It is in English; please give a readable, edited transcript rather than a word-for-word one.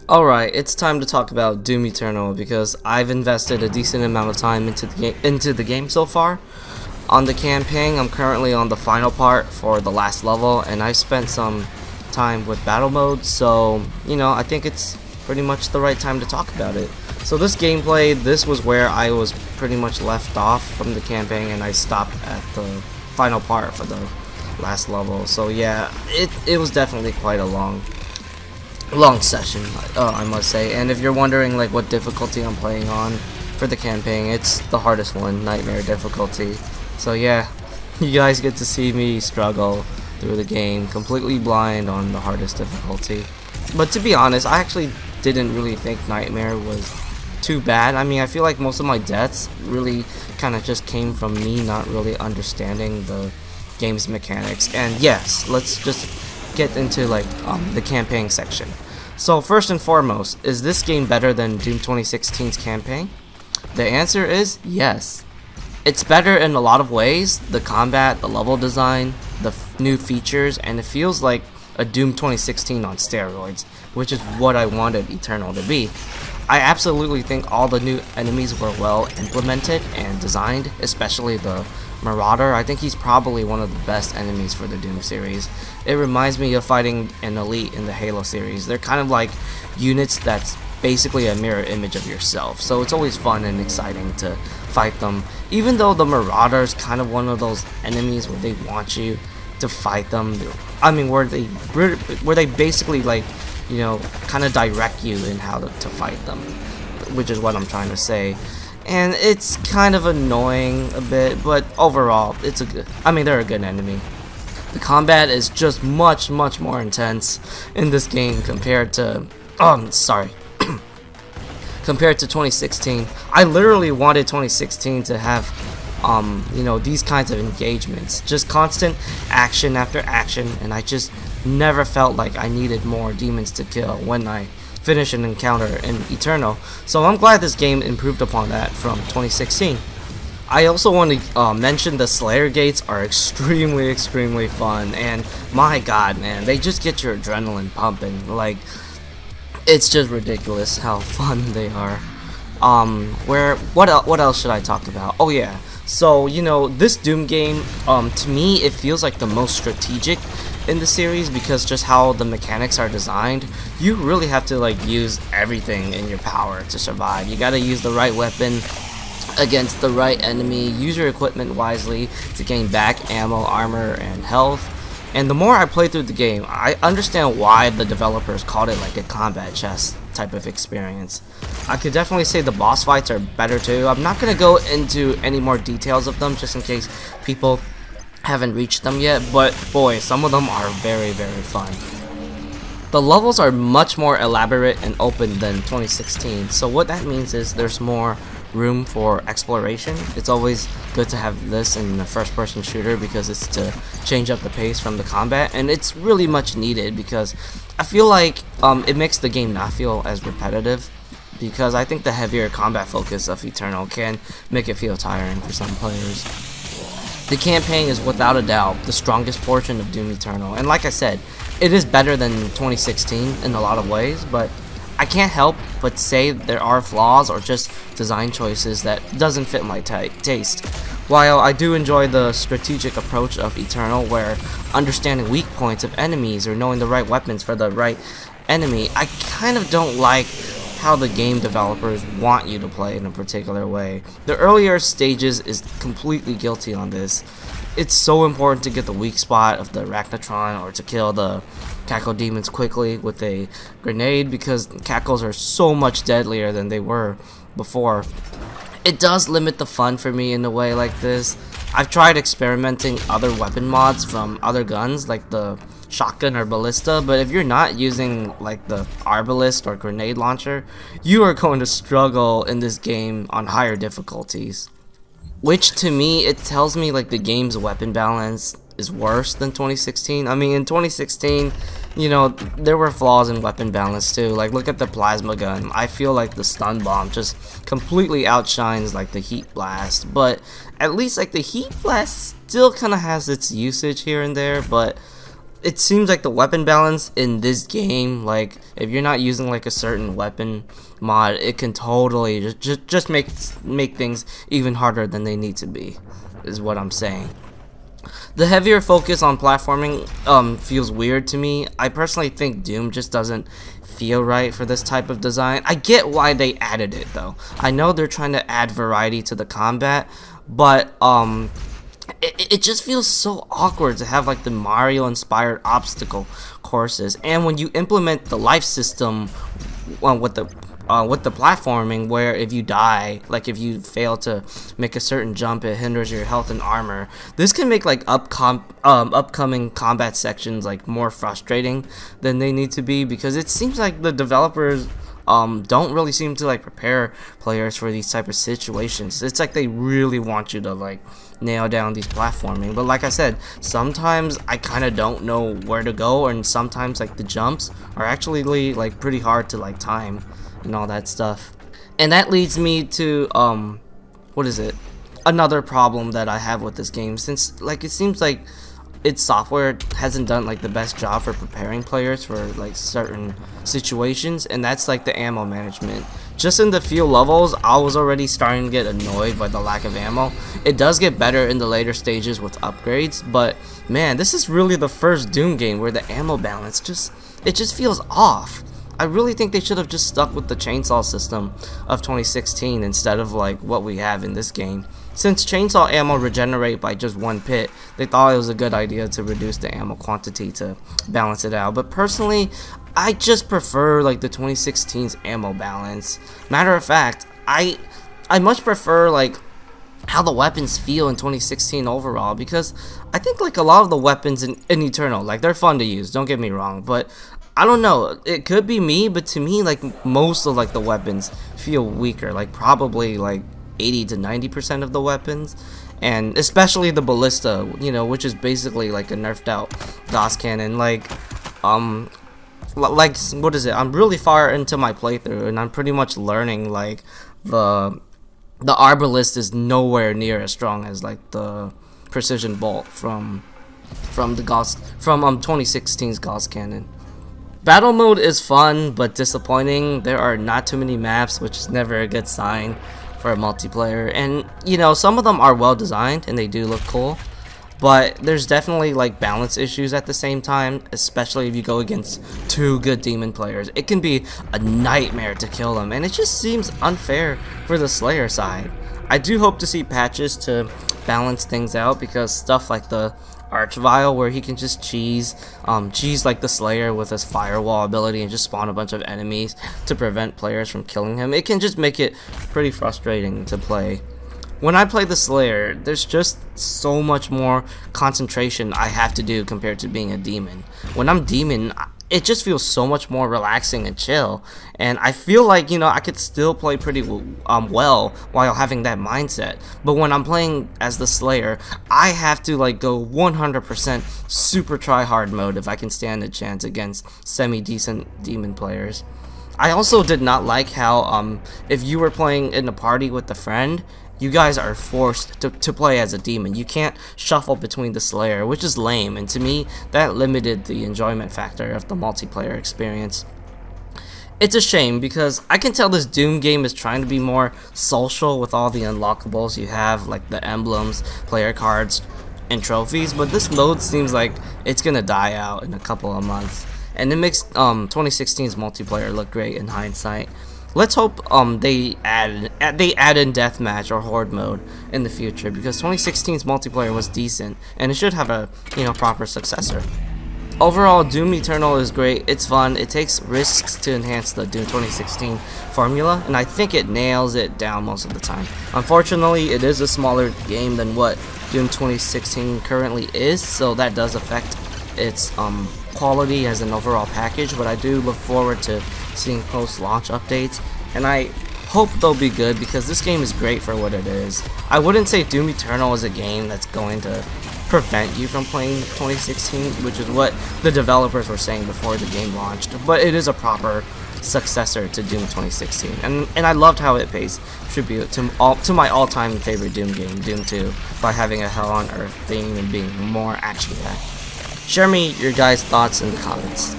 Alright, it's time to talk about Doom Eternal because I've invested a decent amount of time into the game so far. On the campaign, I'm currently on the final part for the last level, and I've spent some time with battle mode, so, I think it's pretty much the right time to talk about it. So this gameplay, this was where I was pretty much left off from the campaign, and I stopped at the final part for the last level. So yeah, it was definitely quite a long session, I must say. And if you're wondering like what difficulty I'm playing on for the campaign, it's the hardest one, Nightmare difficulty. So yeah, you guys get to see me struggle through the game completely blind on the hardest difficulty. But to be honest, I actually didn't really think Nightmare was too bad. I mean, I feel like most of my deaths really kind of just came from me not really understanding the game's mechanics. And yes, let's just get into like the campaign section. So first and foremost, is this game better than Doom 2016's campaign? The answer is yes. It's better in a lot of ways: the combat, the level design, the new features, and it feels like a Doom 2016 on steroids, which is what I wanted Eternal to be. I absolutely think all the new enemies were well implemented and designed, especially the Marauder. I think he's probably one of the best enemies for the Doom series. It reminds me of fighting an elite in the Halo series. They're kind of like units that's basically a mirror image of yourself, so it's always fun and exciting to fight them. Even though the Marauder is kind of one of those enemies where they want you to fight them. I mean, where they basically like, kind of direct you in how to fight them, which is what I'm trying to say. And it's kind of annoying a bit, but overall, they're a good enemy. The combat is just much more intense in this game compared to, compared to 2016. I literally wanted 2016 to have, these kinds of engagements, just constant action after action, and I just never felt like I needed more demons to kill when I finish an encounter in Eternal. So I'm glad this game improved upon that from 2016. I also want to mention the Slayer gates are extremely fun, and my god, man, they just get your adrenaline pumping. Like, it's just ridiculous how fun they are. What else should I talk about? Oh yeah, so this Doom game, to me it feels like the most strategic in the series, because just how the mechanics are designed. You really have to like use everything in your power to survive. You gotta use the right weapon against the right enemy, use your equipment wisely to gain back ammo, armor, and health. And the more I play through the game, I understand why the developers called it like a combat chess type of experience. I could definitely say the boss fights are better too. I'm not gonna go into any more details of them just in case people haven't reached them yet, but boy, some of them are very fun. The levels are much more elaborate and open than 2016, so what that means is there's more room for exploration. It's always good to have this in a first-person shooter because it's to change up the pace from the combat, and it's really much needed because I feel like it makes the game not feel as repetitive, because I think the heavier combat focus of Eternal can make it feel tiring for some players. The campaign is without a doubt the strongest portion of Doom Eternal, and like I said, it is better than 2016 in a lot of ways, but I can't help but say there are flaws or just design choices that doesn't fit my taste. While I do enjoy the strategic approach of Eternal, where understanding weak points of enemies or knowing the right weapons for the right enemy, I kind of don't like how the game developers want you to play in a particular way. The earlier stages is completely guilty on this. It's so important to get the weak spot of the Arachnotron or to kill the Cackle demons quickly with a grenade, because Cackles are so much deadlier than they were before. It does limit the fun for me in a way like this. I've tried experimenting other weapon mods from other guns like the shotgun or ballista, but if you're not using like the arbalist or grenade launcher, you are going to struggle in this game on higher difficulties, which to me it tells me like the game's weapon balance is worse than 2016. I mean, in 2016, there were flaws in weapon balance too. Like, look at the plasma gun. I feel like the stun bomb just completely outshines like the heat blast, but at least like the heat blast still kind of has its usage here and there. But it seems like the weapon balance in this game, like if you're not using like a certain weapon mod, it can totally just make things even harder than they need to be, is what I'm saying. The heavier focus on platforming feels weird to me. I personally think Doom just doesn't feel right for this type of design. I get why they added it though. I know they're trying to add variety to the combat, but it just feels so awkward to have like the Mario inspired obstacle courses, and when you implement the life system with the platforming, where if you die, like if you fail to make a certain jump, it hinders your health and armor. This can make like upcoming combat sections like more frustrating than they need to be, because it seems like the developers don't really seem to like prepare players for these type of situations. It's like they really want you to like nail down these platforming, but like I said, sometimes I kind of don't know where to go, and sometimes like the jumps are actually like pretty hard to like time and all that stuff. And that leads me to what is it, another problem that I have with this game, since like it seems like its software hasn't done like the best job for preparing players for like certain situations, and that's like the ammo management. Just in the few levels, I was already starting to get annoyed by the lack of ammo. It does get better in the later stages with upgrades, but man, this is really the first Doom game where the ammo balance just feels off. I really think they should have just stuck with the chainsaw system of 2016 instead of like what we have in this game. Since chainsaw ammo regenerate by just one pit, they thought it was a good idea to reduce the ammo quantity to balance it out. But personally, I just prefer like the 2016's ammo balance. Matter of fact, I much prefer like how the weapons feel in 2016 overall, because I think like a lot of the weapons in Eternal, like they're fun to use, don't get me wrong, but I don't know, it could be me, but to me like most of like the weapons feel weaker, like probably like 80 to 90% of the weapons, and especially the ballista, you know, which is basically like a nerfed out Gauss cannon. Like what is it, I'm really far into my playthrough and I'm pretty much learning like the Arbalist is nowhere near as strong as like the precision bolt from 2016's Gauss cannon. Battle mode is fun but disappointing. There are not too many maps, which is never a good sign for a multiplayer, and you know, some of them are well designed and they do look cool, but there's definitely like balance issues at the same time, especially if you go against two good demon players. It can be a nightmare to kill them, and it just seems unfair for the Slayer side. I do hope to see patches to balance things out, because stuff like the Archvile, where he can just cheese like the Slayer with his firewall ability and just spawn a bunch of enemies to prevent players from killing him, it can just make it pretty frustrating to play. When I play the Slayer, there's just so much more concentration I have to do compared to being a demon. When I'm demon, it just feels so much more relaxing and chill, and I feel like, you know, I could still play pretty well while having that mindset. But when I'm playing as the Slayer, I have to like go 100% super try hard mode if I can stand a chance against semi-decent demon players. I also did not like how if you were playing in a party with a friend, you guys are forced to play as a demon. You can't shuffle between the Slayer, which is lame, and to me, that limited the enjoyment factor of the multiplayer experience. It's a shame, because I can tell this Doom game is trying to be more social with all the unlockables you have, like the emblems, player cards, and trophies, but this mode seems like it's gonna die out in a couple of months, and it makes 2016's multiplayer look great in hindsight. Let's hope they add in deathmatch or horde mode in the future, because 2016's multiplayer was decent and it should have a, you know, proper successor. Overall, Doom Eternal is great. It's fun. It takes risks to enhance the Doom 2016 formula, and I think it nails it down most of the time. Unfortunately, it is a smaller game than what Doom 2016 currently is, so that does affect its quality as an overall package, but I do look forward to seeing post-launch updates, and I hope they'll be good, because this game is great for what it is. I wouldn't say Doom Eternal is a game that's going to prevent you from playing 2016, which is what the developers were saying before the game launched, but it is a proper successor to Doom 2016, and I loved how it pays tribute to my all-time favorite Doom game, Doom 2, by having a Hell on Earth theme and being more action-packed. Share me your guys' thoughts in the comments.